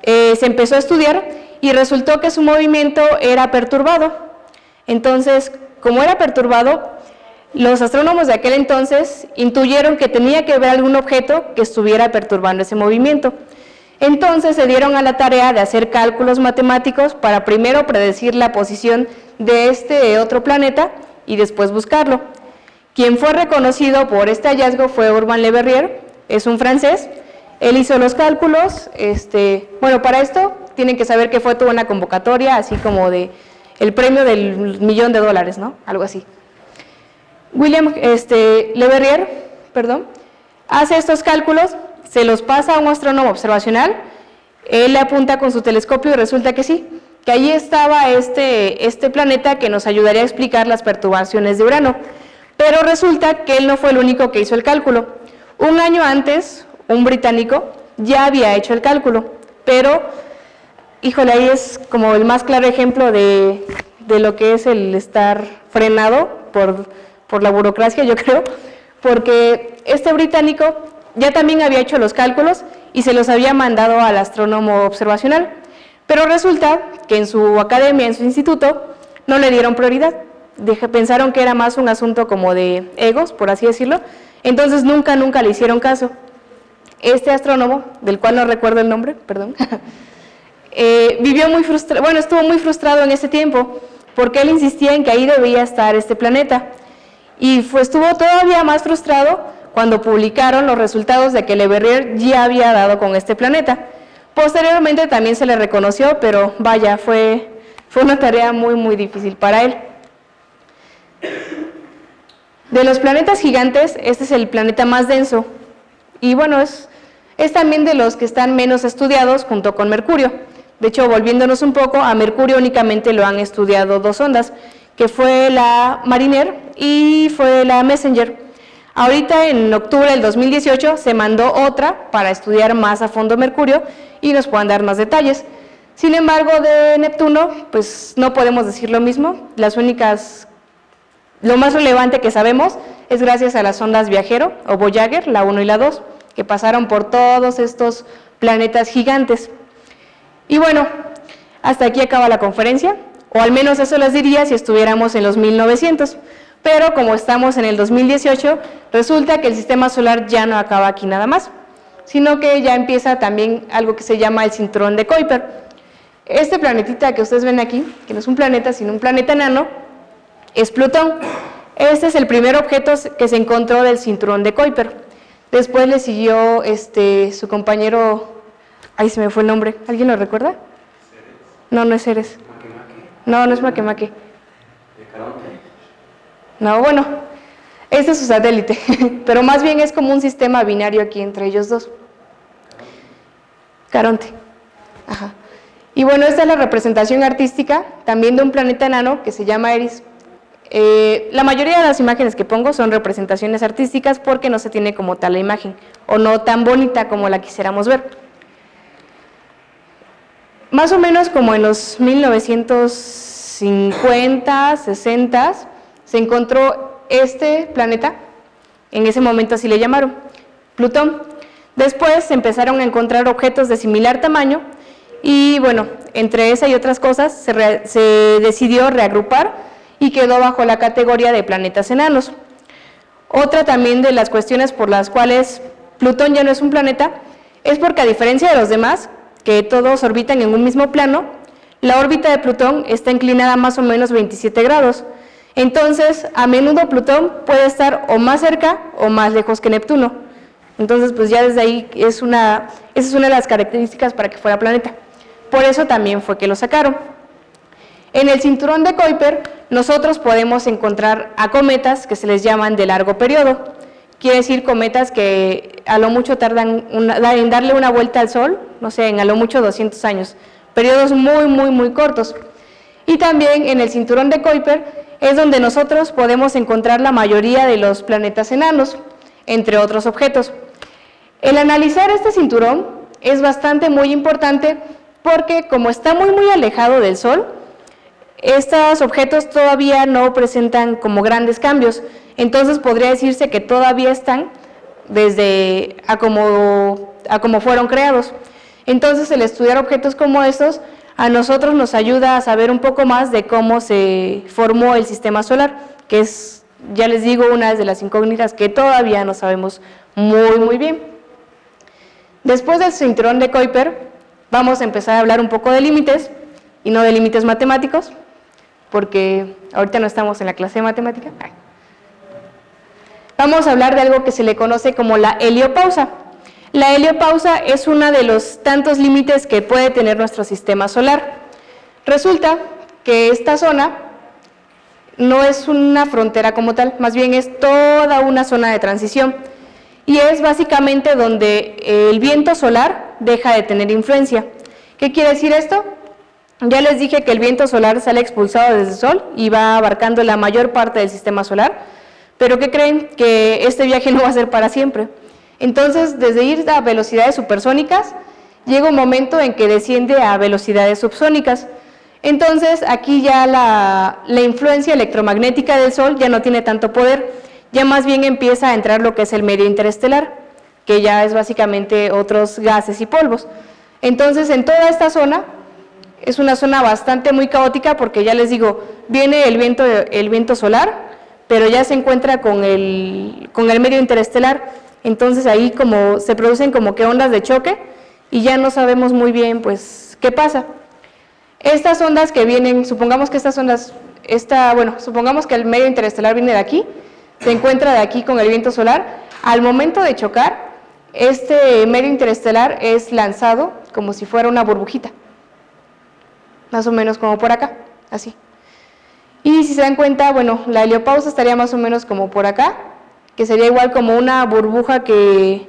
se empezó a estudiar y resultó que su movimiento era perturbado. Entonces, como era perturbado, los astrónomos de aquel entonces intuyeron que tenía que haber algún objeto que estuviera perturbando ese movimiento. Entonces se dieron a la tarea de hacer cálculos matemáticos para primero predecir la posición de este otro planeta y después buscarlo. Quien fue reconocido por este hallazgo fue Urbain Le Verrier, es un francés. Él hizo los cálculos, bueno, para esto tienen que saber que fue toda una convocatoria, así como de el premio del $1.000.000, ¿no? Algo así. William Le Verrier, hace estos cálculos, se los pasa a un astrónomo observacional, él le apunta con su telescopio y resulta que sí, que ahí estaba este planeta que nos ayudaría a explicar las perturbaciones de Urano. Pero resulta que él no fue el único que hizo el cálculo. Un año antes, un británico ya había hecho el cálculo, pero, híjole, ahí es como el más claro ejemplo de lo que es el estar frenado por la burocracia, yo creo, porque este británico ya también había hecho los cálculos y se los había mandado al astrónomo observacional, pero resulta que en su academia, en su instituto, no le dieron prioridad. Pensaron que era más un asunto como de egos, por así decirlo, entonces nunca le hicieron caso. Este astrónomo, del cual no recuerdo el nombre, perdón, estuvo muy frustrado en ese tiempo, porque él insistía en que ahí debía estar este planeta, y estuvo todavía más frustrado cuando publicaron los resultados de que Le Verrier ya había dado con este planeta. Posteriormente también se le reconoció, pero vaya, fue una tarea muy difícil para él. De los planetas gigantes, este es el planeta más denso, y bueno, es también de los que están menos estudiados junto con Mercurio. De hecho, volviéndonos un poco, a Mercurio únicamente lo han estudiado 2 sondas, que fue la Mariner y fue la Messenger. Ahorita en octubre del 2018 se mandó otra para estudiar más a fondo Mercurio y nos puedan dar más detalles. Sin embargo, de Neptuno, pues no podemos decir lo mismo. Lo más relevante que sabemos es gracias a las sondas Viajero o Voyager, la 1 y la 2, que pasaron por todos estos planetas gigantes. Y bueno, hasta aquí acaba la conferencia, o al menos eso les diría si estuviéramos en los 1900, pero como estamos en el 2018, resulta que el sistema solar ya no acaba aquí nada más, sino que ya empieza también algo que se llama el cinturón de Kuiper. Este planetita que ustedes ven aquí, que no es un planeta, sino un planeta enano, es Plutón. Este es el primer objeto que se encontró del cinturón de Kuiper. Después le siguió su compañero, ahí se me fue el nombre, ¿alguien lo recuerda? Ceres. No, no es Ceres. Makemake. No, no es Makemake. De Caronte. No, bueno, este es su satélite, pero más bien es como un sistema binario aquí entre ellos dos. Caronte. Ajá. Y bueno, esta es la representación artística también de un planeta enano que se llama Eris. La mayoría de las imágenes que pongo son representaciones artísticas porque no se tiene como tal la imagen, o no tan bonita como la quisiéramos ver. Más o menos como en los 1950, 60, se encontró este planeta, en ese momento así le llamaron, Plutón. Después se empezaron a encontrar objetos de similar tamaño y bueno, entre esa y otras cosas se decidió reagrupar y quedó bajo la categoría de planetas enanos. Otra también de las cuestiones por las cuales Plutón ya no es un planeta es porque, a diferencia de los demás, que todos orbitan en un mismo plano, la órbita de Plutón está inclinada más o menos 27 grados. Entonces, a menudo Plutón puede estar o más cerca o más lejos que Neptuno. Entonces, pues ya desde ahí esa es una de las características para que fuera planeta. Por eso también fue que lo sacaron. En el cinturón de Kuiper, nosotros podemos encontrar a cometas que se les llaman de largo periodo. Quiere decir cometas que a lo mucho tardan en darle una vuelta al Sol, no sé, en a lo mucho 200 años. Periodos muy cortos. Y también en el cinturón de Kuiper es donde nosotros podemos encontrar la mayoría de los planetas enanos, entre otros objetos. El analizar este cinturón es muy importante porque, como está muy alejado del Sol, estos objetos todavía no presentan como grandes cambios, entonces podría decirse que todavía están desde a como fueron creados. Entonces, el estudiar objetos como estos a nosotros nos ayuda a saber un poco más de cómo se formó el sistema solar, que es, ya les digo, una de las incógnitas que todavía no sabemos muy bien. Después del cinturón de Kuiper, vamos a empezar a hablar un poco de límites, y no de límites matemáticos, porque ahorita no estamos en la clase de matemática. Vamos a hablar de algo que se le conoce como la heliopausa. La heliopausa es uno de los tantos límites que puede tener nuestro sistema solar. Resulta que esta zona no es una frontera como tal, más bien es toda una zona de transición y es básicamente donde el viento solar deja de tener influencia. ¿Qué quiere decir esto? Ya les dije que el viento solar sale expulsado desde el Sol y va abarcando la mayor parte del sistema solar, pero ¿qué creen? Que este viaje no va a ser para siempre. Entonces, desde ir a velocidades supersónicas, llega un momento en que desciende a velocidades subsónicas. Entonces, aquí ya la influencia electromagnética del Sol ya no tiene tanto poder, ya más bien empieza a entrar lo que es el medio interestelar, que ya es básicamente otros gases y polvos. Entonces, en toda esta zona, es una zona bastante muy caótica porque ya les digo, viene el viento solar, pero ya se encuentra con el medio interestelar. Entonces ahí como se producen como que ondas de choque y ya no sabemos muy bien pues qué pasa. Estas ondas que vienen, supongamos que estas ondas, supongamos que el medio interestelar viene de aquí, se encuentra de aquí con el viento solar, al momento de chocar, este medio interestelar es lanzado como si fuera una burbujita, más o menos como por acá, así. Y si se dan cuenta, bueno, la heliopausa estaría más o menos como por acá, que sería igual como una burbuja que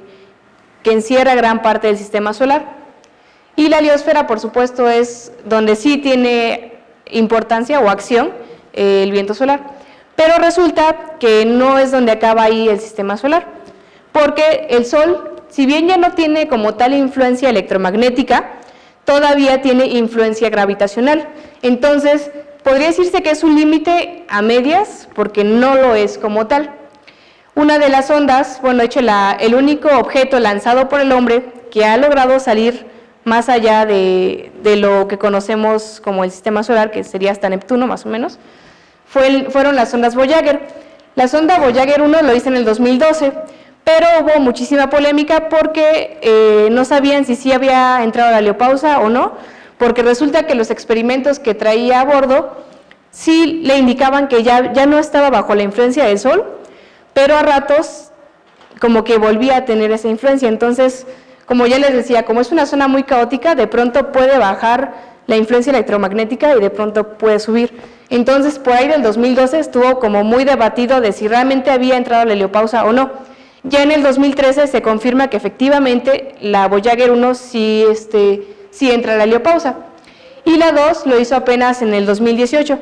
encierra gran parte del sistema solar. Y la heliosfera, por supuesto, es donde sí tiene importancia o acción el viento solar. Pero resulta que no es donde acaba ahí el sistema solar, porque el Sol, si bien ya no tiene como tal influencia electromagnética, todavía tiene influencia gravitacional. Entonces, podría decirse que es un límite a medias, porque no lo es como tal. Una de las ondas, bueno, de hecho el único objeto lanzado por el hombre que ha logrado salir más allá de lo que conocemos como el sistema solar, que sería hasta Neptuno más o menos, fueron las ondas Voyager. La sonda Voyager 1 lo hizo en el 2012, pero hubo muchísima polémica porque no sabían si sí había entrado la heliopausa o no, porque resulta que los experimentos que traía a bordo sí le indicaban que ya no estaba bajo la influencia del Sol, pero a ratos como que volvía a tener esa influencia. Entonces, como ya les decía, como es una zona muy caótica, de pronto puede bajar la influencia electromagnética y de pronto puede subir. Entonces, por ahí del 2012 estuvo como muy debatido de si realmente había entrado la heliopausa o no. Ya en el 2013 se confirma que efectivamente la Voyager 1 sí entra a la heliopausa. Y la 2 lo hizo apenas en el 2018.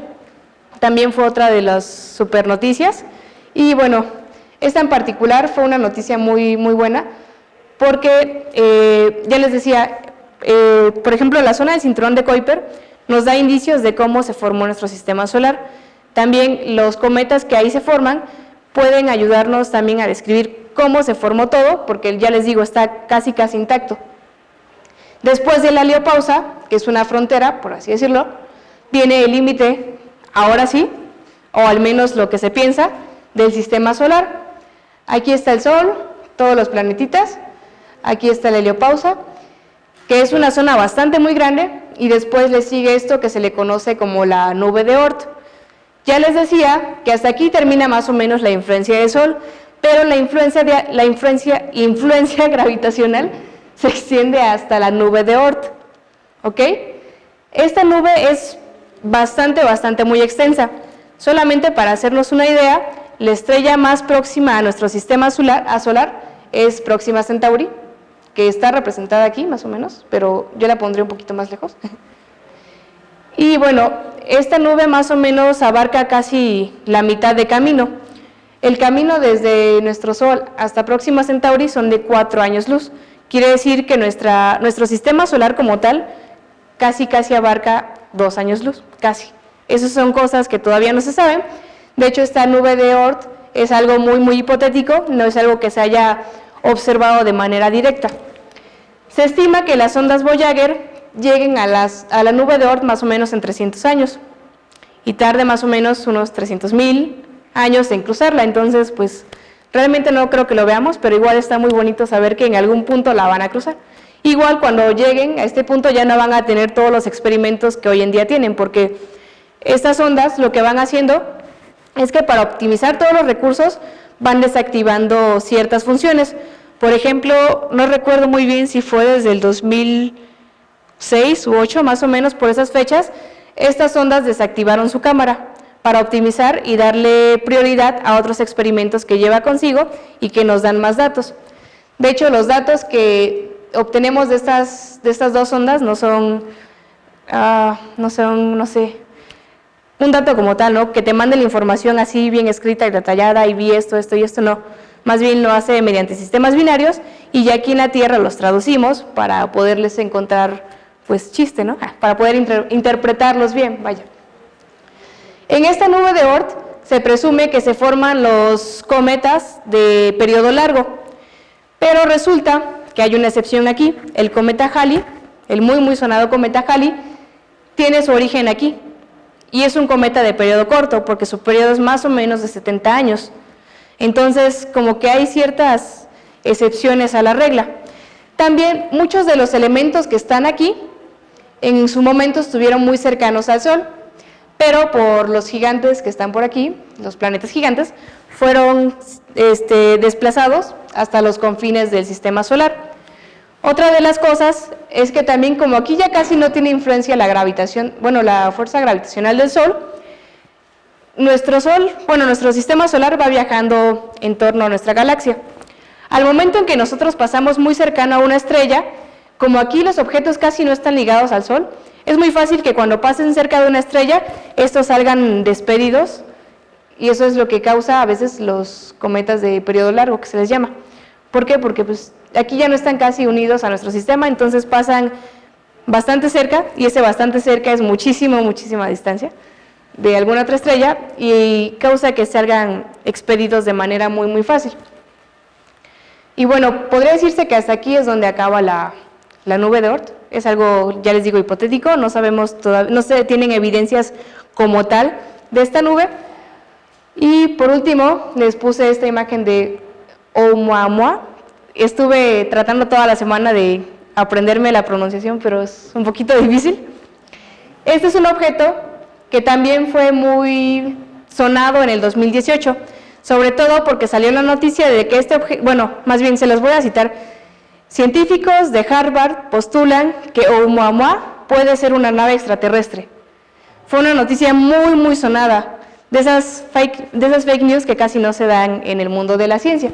También fue otra de las super noticias. Y bueno, esta en particular fue una noticia muy, muy buena porque, ya les decía, por ejemplo, la zona del cinturón de Kuiper nos da indicios de cómo se formó nuestro sistema solar. También los cometas que ahí se forman pueden ayudarnos también a describir cómo se formó todo, porque ya les digo, está casi intacto. Después de la heliopausa, que es una frontera, por así decirlo, viene el límite, ahora sí, o al menos lo que se piensa, del sistema solar. Aquí está el Sol, todos los planetitas, aquí está la heliopausa, que es una zona bastante muy grande, y después le sigue esto que se le conoce como la nube de Oort. Ya les decía que hasta aquí termina más o menos la influencia del Sol, pero la influencia gravitacional se extiende hasta la nube de Oort, ¿ok? Esta nube es bastante muy extensa. Solamente para hacernos una idea, la estrella más próxima a nuestro sistema solar es Próxima Centauri, que está representada aquí más o menos, pero yo la pondré un poquito más lejos. Y bueno, esta nube más o menos abarca casi la mitad de camino. El camino desde nuestro Sol hasta Próxima Centauri son de 4 años luz. Quiere decir que nuestro sistema solar como tal casi abarca 2 años luz, casi. Esas son cosas que todavía no se saben. De hecho, esta nube de Oort es algo muy hipotético, no es algo que se haya observado de manera directa. Se estima que las ondas Voyager lleguen a la nube de Oort más o menos en 300 años y tarde más o menos unos 300.000 años en cruzarla. Entonces, pues realmente no creo que lo veamos, pero igual está muy bonito saber que en algún punto la van a cruzar. Igual cuando lleguen a este punto ya no van a tener todos los experimentos que hoy en día tienen, porque estas ondas lo que van haciendo es que para optimizar todos los recursos van desactivando ciertas funciones. Por ejemplo, no recuerdo muy bien si fue desde el 2006 u 2008, más o menos por esas fechas, estas sondas desactivaron su cámara para optimizar y darle prioridad a otros experimentos que lleva consigo y que nos dan más datos. De hecho, los datos que obtenemos de estas dos sondas no son, no sé, un dato como tal, ¿no? Que te mande la información así bien escrita y detallada y vi esto y esto, no. Más bien lo hace mediante sistemas binarios y ya aquí en la Tierra los traducimos para poderles encontrar, pues, chiste, ¿no? Para poder interpretarlos bien, vaya. En esta nube de Oort se presume que se forman los cometas de periodo largo, pero resulta que hay una excepción aquí. El cometa Halley, el muy sonado cometa Halley, tiene su origen aquí y es un cometa de periodo corto porque su periodo es más o menos de 70 años. Entonces, como que hay ciertas excepciones a la regla. También muchos de los elementos que están aquí en su momento estuvieron muy cercanos al Sol, pero por los gigantes que están por aquí, los planetas gigantes, fueron desplazados hasta los confines del sistema solar. Otra de las cosas es que también, como aquí ya casi no tiene influencia la gravitación, bueno, la fuerza gravitacional del Sol, nuestro sistema solar va viajando en torno a nuestra galaxia. Al momento en que nosotros pasamos muy cercano a una estrella, como aquí los objetos casi no están ligados al Sol, es muy fácil que cuando pasen cerca de una estrella, estos salgan despedidos, y eso es lo que causa a veces los cometas de periodo largo, que se les llama. ¿Por qué? Porque pues, aquí ya no están casi unidos a nuestro sistema, entonces pasan bastante cerca, y ese bastante cerca es muchísima distancia de alguna otra estrella, y causa que salgan expedidos de manera muy fácil. Y bueno, podría decirse que hasta aquí es donde acaba la nube de Oort. Es algo, ya les digo, hipotético, no sabemos todavía, no se tienen evidencias como tal de esta nube. Y por último, les puse esta imagen de Oumuamua. Estuve tratando toda la semana de aprenderme la pronunciación, pero es un poquito difícil. Este es un objeto que también fue muy sonado en el 2018, sobre todo porque salió la noticia de que este objeto, bueno, más bien se los voy a citar. Científicos de Harvard postulan que Oumuamua puede ser una nave extraterrestre. Fue una noticia muy sonada, de esas fake news que casi no se dan en el mundo de la ciencia.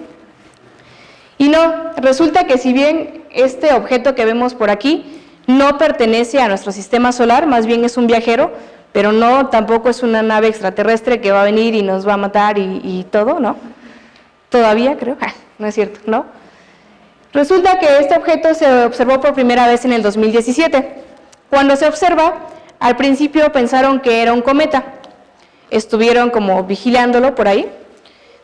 Y no, resulta que si bien este objeto que vemos por aquí no pertenece a nuestro sistema solar, más bien es un viajero, pero no, tampoco es una nave extraterrestre que va a venir y nos va a matar y todo, ¿no? Todavía creo, no es cierto, ¿no? Resulta que este objeto se observó por primera vez en el 2017. Cuando se observa, al principio pensaron que era un cometa, estuvieron como vigilándolo por ahí,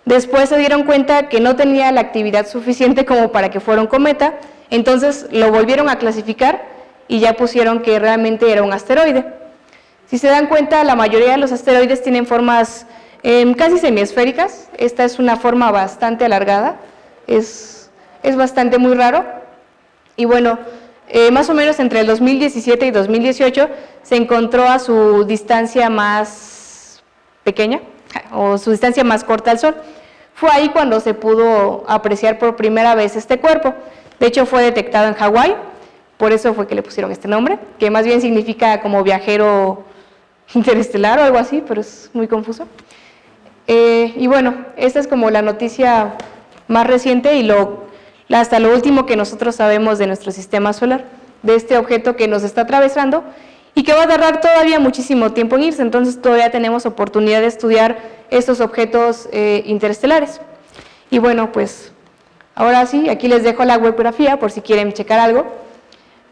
después se dieron cuenta que no tenía la actividad suficiente como para que fuera un cometa, entonces lo volvieron a clasificar y ya pusieron que realmente era un asteroide. Si se dan cuenta, la mayoría de los asteroides tienen formas casi semiesféricas. Esta es una forma bastante alargada, es bastante muy raro. Y bueno, más o menos entre el 2017 y 2018 se encontró a su distancia más pequeña, o su distancia más corta al Sol. Fue ahí cuando se pudo apreciar por primera vez este cuerpo. De hecho, fue detectado en Hawái, por eso fue que le pusieron este nombre, que más bien significa como viajero interestelar o algo así, pero es muy confuso. Y bueno, esta es como la noticia más reciente y hasta lo último que nosotros sabemos de nuestro sistema solar, de este objeto que nos está atravesando y que va a tardar todavía muchísimo tiempo en irse, entonces todavía tenemos oportunidad de estudiar estos objetos interestelares. Y bueno, pues ahora sí, aquí les dejo la webgrafía por si quieren checar algo.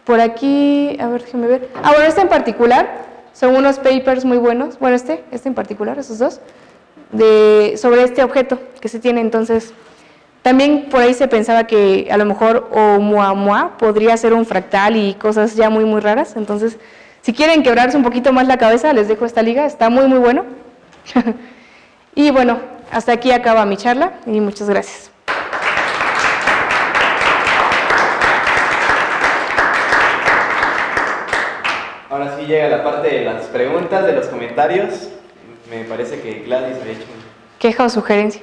Por aquí, a ver, déjenme ver. Bueno, este en particular son unos papers muy buenos, bueno, este en particular, esos dos, sobre este objeto que se tiene. Entonces, también por ahí se pensaba que a lo mejor Oumuamua podría ser un fractal y cosas ya muy raras. Entonces, si quieren quebrarse un poquito más la cabeza, les dejo esta liga, está muy bueno. Y bueno, hasta aquí acaba mi charla y muchas gracias. Ahora sí llega la parte de las preguntas, de los comentarios. Me parece que Gladys ha hecho ¿Queja o sugerencia?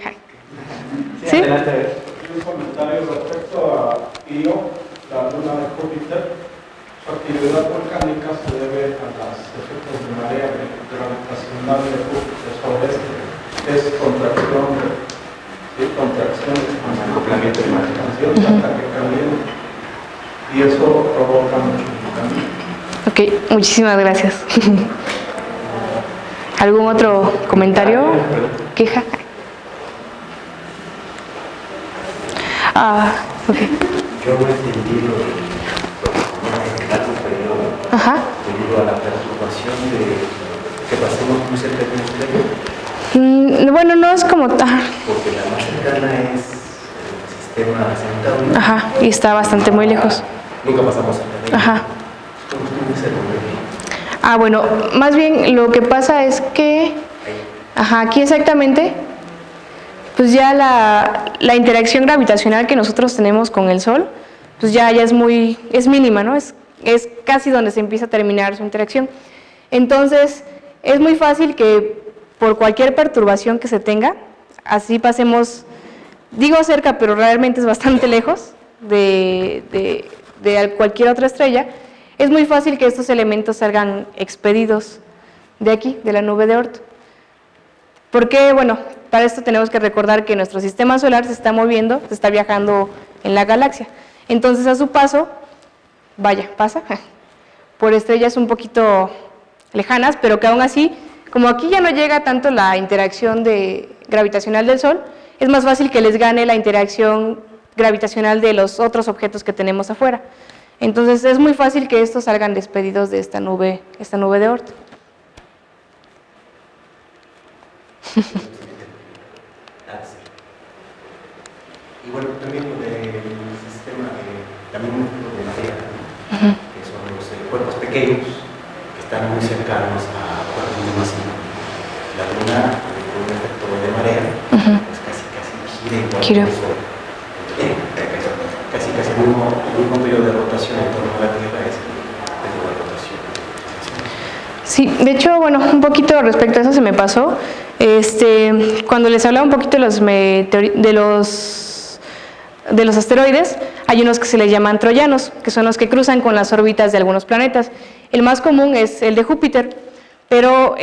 Sí, adelante, a ver. un comentario respecto a Io, la luna de Júpiter. Su actividad volcánica se debe a los efectos de marea gravitacional de Júpiter sobre es contracción, ¿sí? Contracción, Acoplamiento de imagen. ataque caliente, y eso provoca mucho volcán. Ok, muchísimas gracias. ¿Algún otro comentario? ¿Queja? Ok. Yo no he entendido en largo periodo Ajá. debido a la perturbación de que pasemos muy cerca de una estrella, Bueno, no es como tal. porque la más cercana es el sistema Centauro. Ajá, y está bastante muy lejos. Nunca pasamos cerca de ella. Ajá. ¿Cómo estuvo ese momento? Bueno, más bien lo que pasa es que, aquí exactamente, pues ya la interacción gravitacional que nosotros tenemos con el Sol, pues ya es mínima, ¿no? Es casi donde se empieza a terminar su interacción. Entonces, es muy fácil que por cualquier perturbación que se tenga, así pasemos, digo cerca, pero realmente es bastante lejos de cualquier otra estrella, es muy fácil que estos elementos salgan expedidos de aquí, de la nube de Oort. Porque, bueno, para esto tenemos que recordar que nuestro sistema solar se está moviendo, se está viajando en la galaxia. Entonces, a su paso, pasa por estrellas un poquito lejanas, pero que aún así, como aquí ya no llega tanto la interacción gravitacional del Sol, es más fácil que les gane la interacción gravitacional de los otros objetos que tenemos afuera. Entonces, es muy fácil que estos salgan despedidos de esta nube de Oort. Y bueno, también lo del sistema también de marea, que son los cuerpos pequeños que están muy cercanos a cuerpos muy masivos. La luna, por un efecto de marea, pues casi gira igual que el Sol. Casi el mismo periodo de rotación en torno a la Tierra es el periodo de rotación. Sí, de hecho, bueno, un poquito respecto a eso se me pasó. Cuando les hablaba un poquito de los asteroides, hay unos que se les llaman troyanos, que son los que cruzan con las órbitas de algunos planetas. El más común es el de Júpiter, pero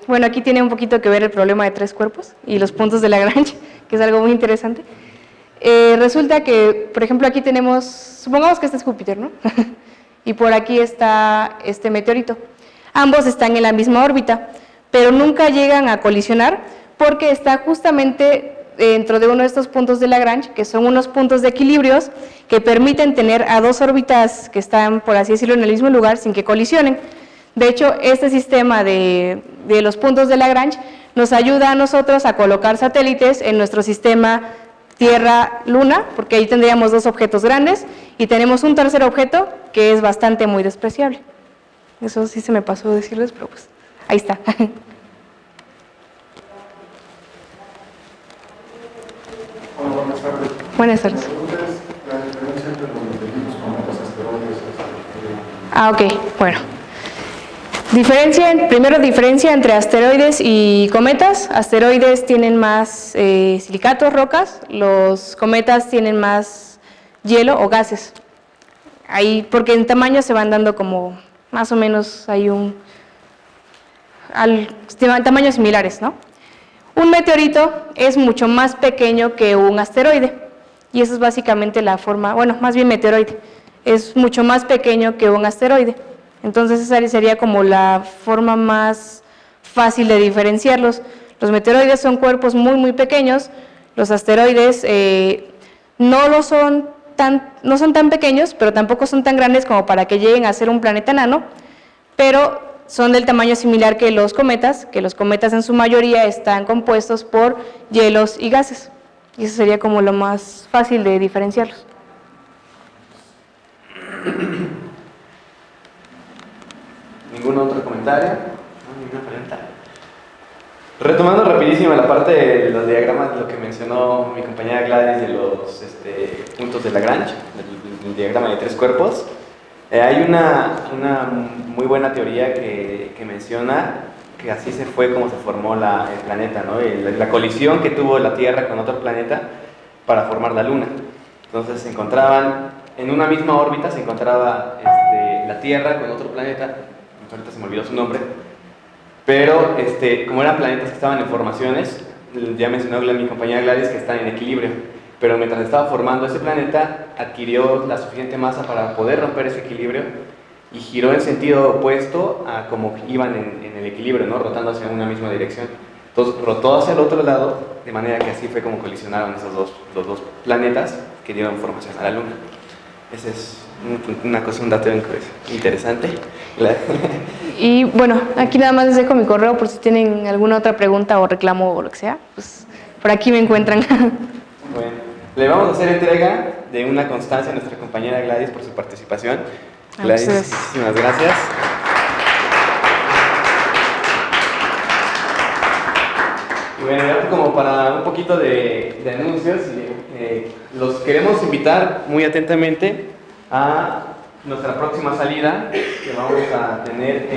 bueno, aquí tiene un poquito que ver el problema de 3 cuerpos y los puntos de Lagrange, que es algo muy interesante. Resulta que, por ejemplo, aquí tenemos, supongamos que este es Júpiter, ¿no? Y por aquí está este meteorito. Ambos están en la misma órbita, pero nunca llegan a colisionar porque está justamente dentro de uno de estos puntos de Lagrange, que son unos puntos de equilibrios que permiten tener a 2 órbitas que están, por así decirlo, en el mismo lugar sin que colisionen. De hecho, este sistema de los puntos de Lagrange nos ayuda a nosotros a colocar satélites en nuestro sistema Tierra-Luna, porque ahí tendríamos 2 objetos grandes y tenemos un tercer objeto que es bastante muy despreciable. Eso sí se me pasó decirles, pero pues ahí está. Hola, buenas tardes. Buenas tardes. La pregunta es la diferencia entre los meteoritos, cometas, asteroides. Ok, bueno. Primero diferencia entre asteroides y cometas. Asteroides tienen más silicatos, rocas, los cometas tienen más hielo o gases. Ahí, porque en tamaño se van dando como, más o menos hay tamaños similares, ¿no? Un meteorito es mucho más pequeño que un asteroide, y esa es básicamente la forma, bueno, más bien meteoroide, es mucho más pequeño que un asteroide. Entonces esa sería como la forma más fácil de diferenciarlos. Los meteoroides son cuerpos muy muy pequeños, los asteroides no son tan pequeños, pero tampoco son tan grandes como para que lleguen a ser un planeta enano, pero son del tamaño similar que los cometas en su mayoría están compuestos por hielos y gases, y eso sería como lo más fácil de diferenciarlos. ¿Ningún otro comentario? No, ninguna pregunta. Retomando rapidísimo la parte de los diagramas, lo que mencionó mi compañera Gladys de los puntos de Lagrange, del diagrama de 3 cuerpos, hay una muy buena teoría que menciona que así fue como se formó el planeta, ¿no? La colisión que tuvo la Tierra con otro planeta para formar la Luna. Entonces se encontraban, en una misma órbita se encontraba la Tierra con otro planeta, ahorita se me olvidó su nombre, pero como eran planetas que estaban en formaciones, ya mencionó mi compañera Gladys que están en equilibrio, pero mientras estaba formando ese planeta adquirió la suficiente masa para poder romper ese equilibrio y giró en sentido opuesto a como iban en el equilibrio, ¿no? Rotando hacia una misma dirección. Entonces rotó hacia el otro lado, de manera que así fue como colisionaron los dos planetas que dieron formación a la Luna. Ese es un dato interesante. Y bueno, aquí nada más les dejo mi correo por si tienen alguna otra pregunta o reclamo o lo que sea, pues por aquí me encuentran. Bueno, le vamos a hacer entrega de una constancia a nuestra compañera Gladys por su participación. Gladys, muchísimas gracias. Y bueno, ya como para un poquito de anuncios, los queremos invitar muy atentamente a nuestra próxima salida que vamos a tener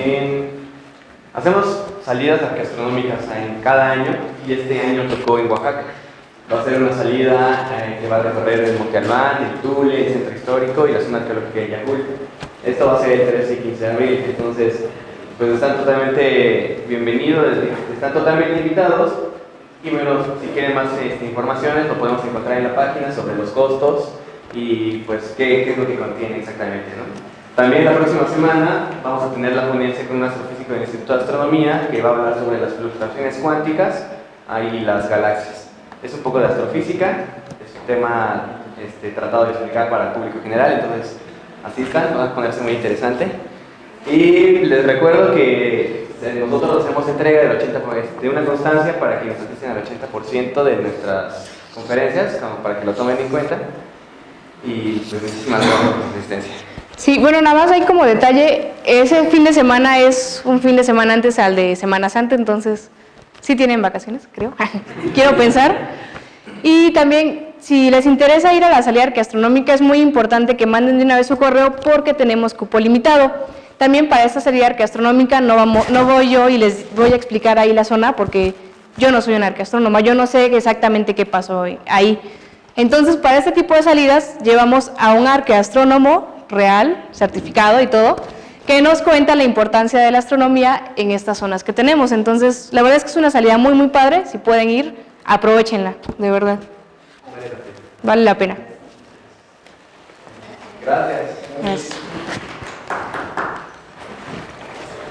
hacemos salidas arqueastronómicas en cada año y este año tocó en Oaxaca. Va a ser una salida que va a recorrer el Monte Albán, el Tule, el Centro Histórico y la zona arqueológica de Yajul. Esto va a ser el 13 y 15 de abril, entonces pues están totalmente bienvenidos, están totalmente invitados. Y bueno, si quieren más informaciones lo podemos encontrar en la página sobre los costos y pues qué es lo que contiene exactamente, ¿no? También la próxima semana vamos a tener la ponencia con un astrofísico del Instituto de Astronomía que va a hablar sobre las fluctuaciones cuánticas y las galaxias. Es un poco de astrofísica, es un tema tratado de explicar para el público general, entonces asistan, va a ponerse muy interesante. Y les recuerdo que nosotros hacemos entrega del 80% de una constancia para que nos asisten al 80% de nuestras conferencias, como para que lo tomen en cuenta. Y pues muchísimas gracias por su asistencia. Sí, bueno, nada más hay como detalle, ese fin de semana es un fin de semana antes al de Semana Santa, entonces sí tienen vacaciones, creo, quiero pensar. Y también, si les interesa ir a la salida arqueastronómica, es muy importante que manden de una vez su correo porque tenemos cupo limitado. También para esta salida arqueastronómica no voy yo y les voy a explicar ahí la zona porque yo no soy una arqueastrónoma, yo no sé exactamente qué pasó ahí. Entonces, para este tipo de salidas llevamos a un arqueastrónomo real, certificado y todo, que nos cuenta la importancia de la astronomía en estas zonas que tenemos. Entonces, la verdad es que es una salida muy, muy padre. Si pueden ir, aprovéchenla, de verdad. Vale la pena. Gracias. Gracias.